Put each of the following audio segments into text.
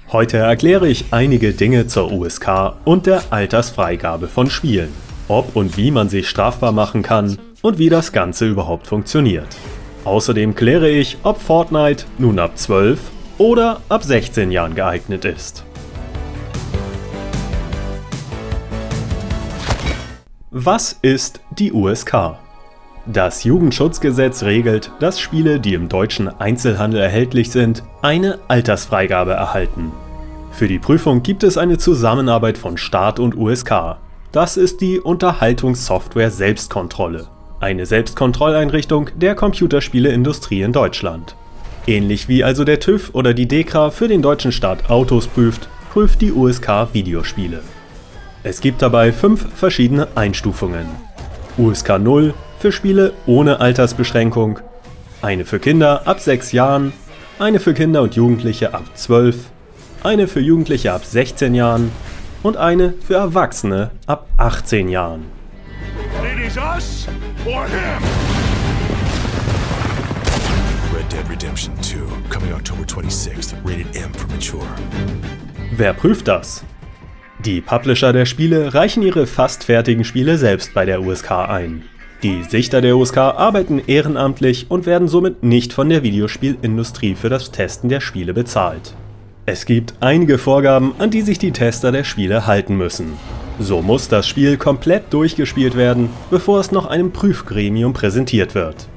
Heute erkläre ich einige Dinge zur USK und der Altersfreigabe von Spielen, ob und wie man sich strafbar machen kann und wie das Ganze überhaupt funktioniert. Außerdem kläre ich, ob Fortnite nun ab 12 oder ab 16 Jahren geeignet ist. Was ist die USK? Das Jugendschutzgesetz regelt, dass Spiele, die im deutschen Einzelhandel erhältlich sind, eine Altersfreigabe erhalten. Für die Prüfung gibt es eine Zusammenarbeit von Staat und USK. Das ist die Unterhaltungssoftware Selbstkontrolle, eine Selbstkontrolleinrichtung der Computerspieleindustrie in Deutschland. Ähnlich wie also der TÜV oder die DEKRA für den deutschen Staat Autos prüft, prüft die USK Videospiele. Es gibt dabei 5 verschiedene Einstufungen. USK 0 für Spiele ohne Altersbeschränkung, eine für Kinder ab 6 Jahren, eine für Kinder und Jugendliche ab 12, eine für Jugendliche ab 16 Jahren und eine für Erwachsene ab 18 Jahren. It is us or him. Red Dead Redemption 2, coming October 26th, rated M for mature. Wer prüft das? Die Publisher der Spiele reichen ihre fast fertigen Spiele selbst bei der USK ein. Die Sichter der USK arbeiten ehrenamtlich und werden somit nicht von der Videospielindustrie für das Testen der Spiele bezahlt. Es gibt einige Vorgaben, an die sich die Tester der Spiele halten müssen. So muss das Spiel komplett durchgespielt werden, bevor es noch einem Prüfgremium präsentiert wird.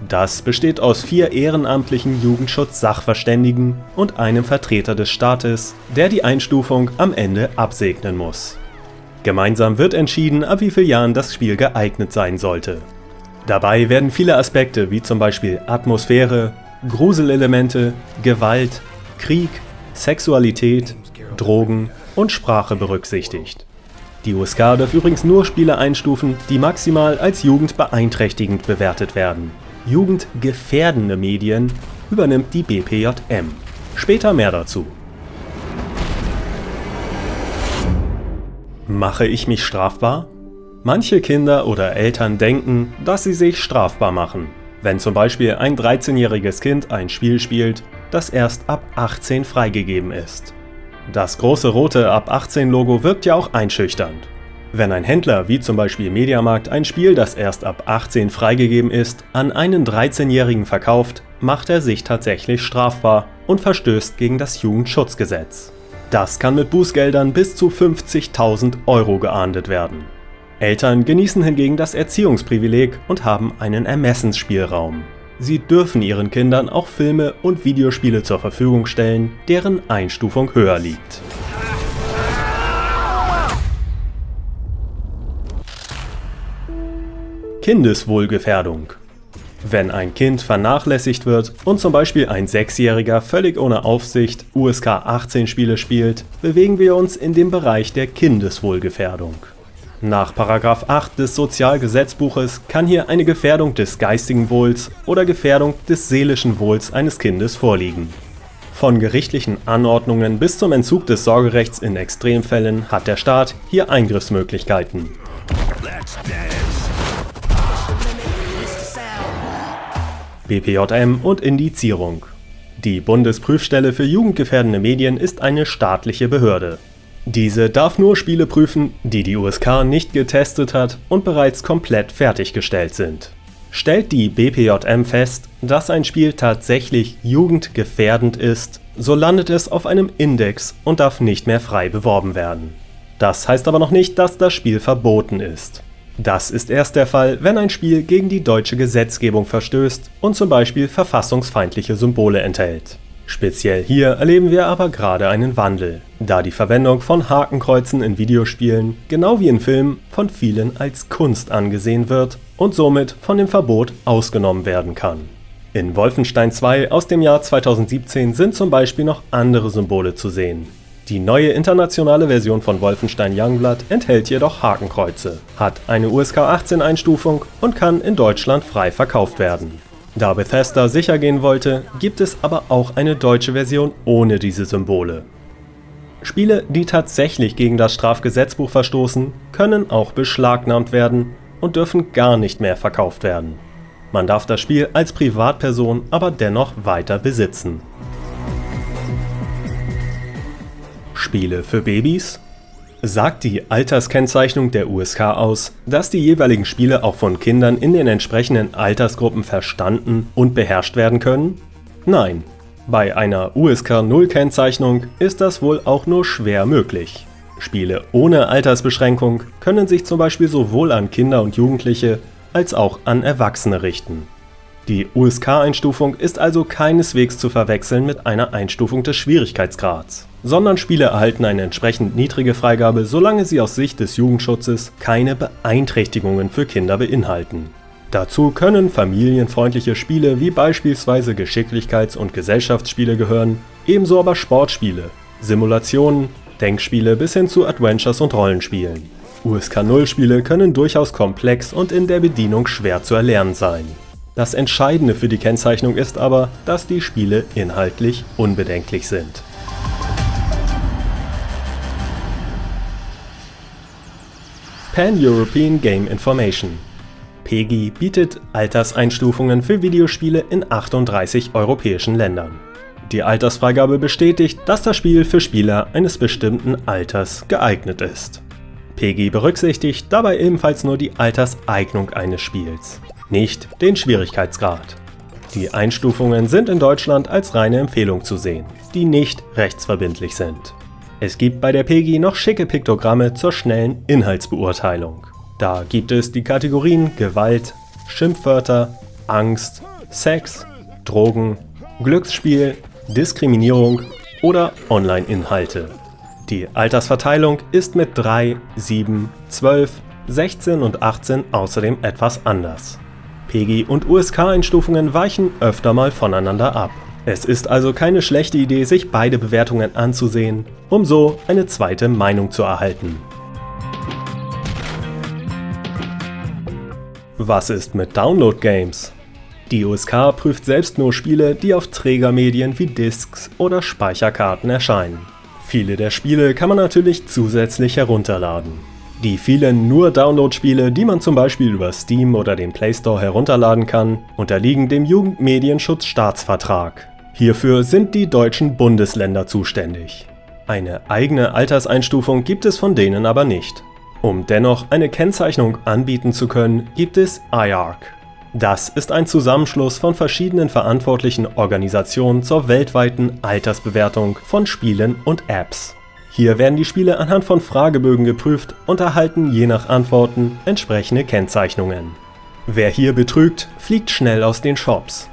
Das besteht aus 4 ehrenamtlichen Jugendschutz-Sachverständigen und einem Vertreter des Staates, der die Einstufung am Ende absegnen muss. Gemeinsam wird entschieden, ab wie vielen Jahren das Spiel geeignet sein sollte. Dabei werden viele Aspekte wie zum Beispiel Atmosphäre, Gruselelemente, Gewalt, Krieg, Sexualität, Drogen und Sprache berücksichtigt. Die USK darf übrigens nur Spiele einstufen, die maximal als jugendbeeinträchtigend bewertet werden. Jugendgefährdende Medien übernimmt die BPJM. Später mehr dazu. Mache ich mich strafbar? Manche Kinder oder Eltern denken, dass sie sich strafbar machen, wenn zum Beispiel ein 13-jähriges Kind ein Spiel spielt, das erst ab 18 freigegeben ist. Das große rote Ab 18 Logo wirkt ja auch einschüchternd. Wenn ein Händler wie zum Beispiel Mediamarkt ein Spiel, das erst ab 18 freigegeben ist, an einen 13-Jährigen verkauft, macht er sich tatsächlich strafbar und verstößt gegen das Jugendschutzgesetz. Das kann mit Bußgeldern bis zu 50.000 € geahndet werden. Eltern genießen hingegen das Erziehungsprivileg und haben einen Ermessensspielraum. Sie dürfen ihren Kindern auch Filme und Videospiele zur Verfügung stellen, deren Einstufung höher liegt. Kindeswohlgefährdung. Wenn ein Kind vernachlässigt wird und zum Beispiel ein 6-Jähriger völlig ohne Aufsicht USK 18 Spiele spielt, bewegen wir uns in dem Bereich der Kindeswohlgefährdung. Nach § 8 des Sozialgesetzbuches kann hier eine Gefährdung des geistigen Wohls oder Gefährdung des seelischen Wohls eines Kindes vorliegen. Von gerichtlichen Anordnungen bis zum Entzug des Sorgerechts in Extremfällen hat der Staat hier Eingriffsmöglichkeiten. Let's dance. BPJM und Indizierung. Die Bundesprüfstelle für jugendgefährdende Medien ist eine staatliche Behörde. Diese darf nur Spiele prüfen, die die USK nicht getestet hat und bereits komplett fertiggestellt sind. Stellt die BPJM fest, dass ein Spiel tatsächlich jugendgefährdend ist, so landet es auf einem Index und darf nicht mehr frei beworben werden. Das heißt aber noch nicht, dass das Spiel verboten ist. Das ist erst der Fall, wenn ein Spiel gegen die deutsche Gesetzgebung verstößt und zum Beispiel verfassungsfeindliche Symbole enthält. Speziell hier erleben wir aber gerade einen Wandel, da die Verwendung von Hakenkreuzen in Videospielen, genau wie in Filmen, von vielen als Kunst angesehen wird und somit von dem Verbot ausgenommen werden kann. In Wolfenstein 2 aus dem Jahr 2017 sind zum Beispiel noch andere Symbole zu sehen. Die neue internationale Version von Wolfenstein Youngblood enthält jedoch Hakenkreuze, hat eine USK 18 Einstufung und kann in Deutschland frei verkauft werden. Da Bethesda sicher gehen wollte, gibt es aber auch eine deutsche Version ohne diese Symbole. Spiele, die tatsächlich gegen das Strafgesetzbuch verstoßen, können auch beschlagnahmt werden und dürfen gar nicht mehr verkauft werden. Man darf das Spiel als Privatperson aber dennoch weiter besitzen. Spiele für Babys? Sagt die Alterskennzeichnung der USK aus, dass die jeweiligen Spiele auch von Kindern in den entsprechenden Altersgruppen verstanden und beherrscht werden können? Nein. Bei einer USK 0 Kennzeichnung ist das wohl auch nur schwer möglich. Spiele ohne Altersbeschränkung können sich zum Beispiel sowohl an Kinder und Jugendliche als auch an Erwachsene richten. Die USK-Einstufung ist also keineswegs zu verwechseln mit einer Einstufung des Schwierigkeitsgrads, sondern Spiele erhalten eine entsprechend niedrige Freigabe, solange sie aus Sicht des Jugendschutzes keine Beeinträchtigungen für Kinder beinhalten. Dazu können familienfreundliche Spiele wie beispielsweise Geschicklichkeits- und Gesellschaftsspiele gehören, ebenso aber Sportspiele, Simulationen, Denkspiele bis hin zu Adventures und Rollenspielen. USK 0 Spiele können durchaus komplex und in der Bedienung schwer zu erlernen sein. Das Entscheidende für die Kennzeichnung ist aber, dass die Spiele inhaltlich unbedenklich sind. Pan-European Game Information. PEGI bietet Alterseinstufungen für Videospiele in 38 europäischen Ländern. Die Altersfreigabe bestätigt, dass das Spiel für Spieler eines bestimmten Alters geeignet ist. PEGI berücksichtigt dabei ebenfalls nur die Alterseignung eines Spiels, nicht den Schwierigkeitsgrad. Die Einstufungen sind in Deutschland als reine Empfehlung zu sehen, die nicht rechtsverbindlich sind. Es gibt bei der PEGI noch schicke Piktogramme zur schnellen Inhaltsbeurteilung. Da gibt es die Kategorien Gewalt, Schimpfwörter, Angst, Sex, Drogen, Glücksspiel, Diskriminierung oder Online-Inhalte. Die Altersverteilung ist mit 3, 7, 12, 16 und 18 außerdem etwas anders. PEGI und USK-Einstufungen weichen öfter mal voneinander ab. Es ist also keine schlechte Idee, sich beide Bewertungen anzusehen, um so eine zweite Meinung zu erhalten. Was ist mit Download-Games? Die USK prüft selbst nur Spiele, die auf Trägermedien wie Discs oder Speicherkarten erscheinen. Viele der Spiele kann man natürlich zusätzlich herunterladen. Die vielen nur Download-Spiele, die man zum Beispiel über Steam oder den Play Store herunterladen kann, unterliegen dem Jugendmedienschutzstaatsvertrag. Hierfür sind die deutschen Bundesländer zuständig. Eine eigene Alterseinstufung gibt es von denen aber nicht. Um dennoch eine Kennzeichnung anbieten zu können, gibt es IARC. Das ist ein Zusammenschluss von verschiedenen verantwortlichen Organisationen zur weltweiten Altersbewertung von Spielen und Apps. Hier werden die Spiele anhand von Fragebögen geprüft und erhalten je nach Antworten entsprechende Kennzeichnungen. Wer hier betrügt, fliegt schnell aus den Shops.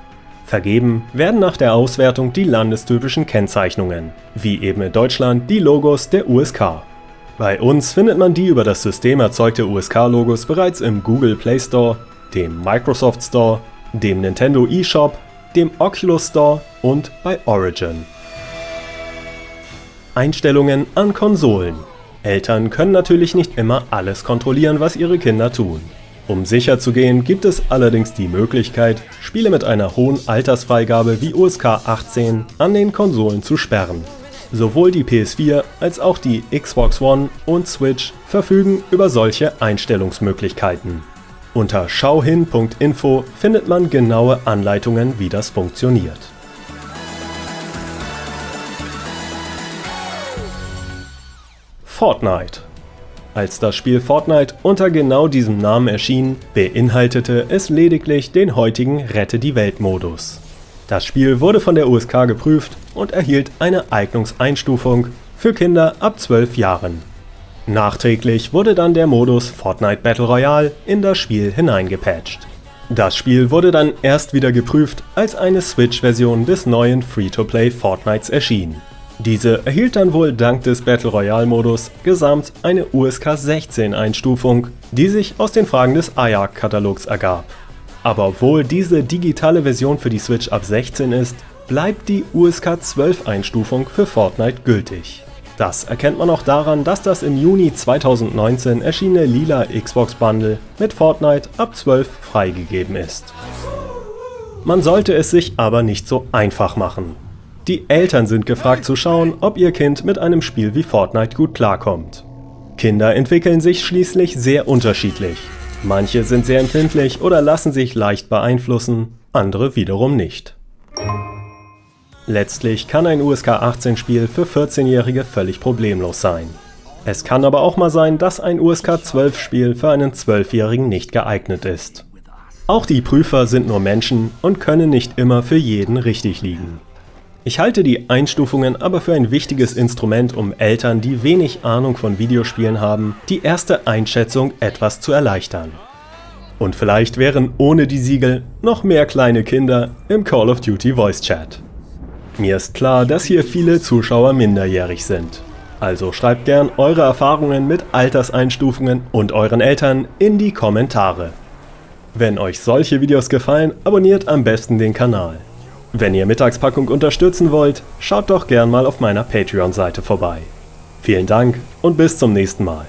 Vergeben werden nach der Auswertung die landestypischen Kennzeichnungen, wie eben in Deutschland die Logos der USK. Bei uns findet man die über das System erzeugte USK-Logos bereits im Google Play Store, dem Microsoft Store, dem Nintendo eShop, dem Oculus Store und bei Origin. Einstellungen an Konsolen. Eltern können natürlich nicht immer alles kontrollieren, was ihre Kinder tun. Um sicher zu gehen, gibt es allerdings die Möglichkeit, Spiele mit einer hohen Altersfreigabe wie USK 18 an den Konsolen zu sperren. Sowohl die PS4 als auch die Xbox One und Switch verfügen über solche Einstellungsmöglichkeiten. Unter schauhin.info findet man genaue Anleitungen, wie das funktioniert. Fortnite. Als das Spiel Fortnite unter genau diesem Namen erschien, beinhaltete es lediglich den heutigen Rette-die-Welt-Modus. Das Spiel wurde von der USK geprüft und erhielt eine Eignungseinstufung für Kinder ab 12 Jahren. Nachträglich wurde dann der Modus Fortnite Battle Royale in das Spiel hineingepatcht. Das Spiel wurde dann erst wieder geprüft, als eine Switch-Version des neuen Free-to-Play Fortnites erschien. Diese erhielt dann wohl dank des Battle Royale-Modus gesamt eine USK 16 Einstufung, die sich aus den Fragen des IARC-Katalogs ergab. Aber obwohl diese digitale Version für die Switch ab 16 ist, bleibt die USK 12 Einstufung für Fortnite gültig. Das erkennt man auch daran, dass das im Juni 2019 erschienene lila Xbox-Bundle mit Fortnite ab 12 freigegeben ist. Man sollte es sich aber nicht so einfach machen. Die Eltern sind gefragt zu schauen, ob ihr Kind mit einem Spiel wie Fortnite gut klarkommt. Kinder entwickeln sich schließlich sehr unterschiedlich. Manche sind sehr empfindlich oder lassen sich leicht beeinflussen, andere wiederum nicht. Letztlich kann ein USK 18 Spiel für 14-Jährige völlig problemlos sein. Es kann aber auch mal sein, dass ein USK 12 Spiel für einen 12-Jährigen nicht geeignet ist. Auch die Prüfer sind nur Menschen und können nicht immer für jeden richtig liegen. Ich halte die Einstufungen aber für ein wichtiges Instrument, um Eltern, die wenig Ahnung von Videospielen haben, die erste Einschätzung etwas zu erleichtern. Und vielleicht wären ohne die Siegel noch mehr kleine Kinder im Call of Duty Voice Chat. Mir ist klar, dass hier viele Zuschauer minderjährig sind. Also schreibt gern eure Erfahrungen mit Alterseinstufungen und euren Eltern in die Kommentare. Wenn euch solche Videos gefallen, abonniert am besten den Kanal. Wenn ihr Mittagspackung unterstützen wollt, schaut doch gern mal auf meiner Patreon-Seite vorbei. Vielen Dank und bis zum nächsten Mal.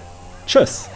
Tschüss!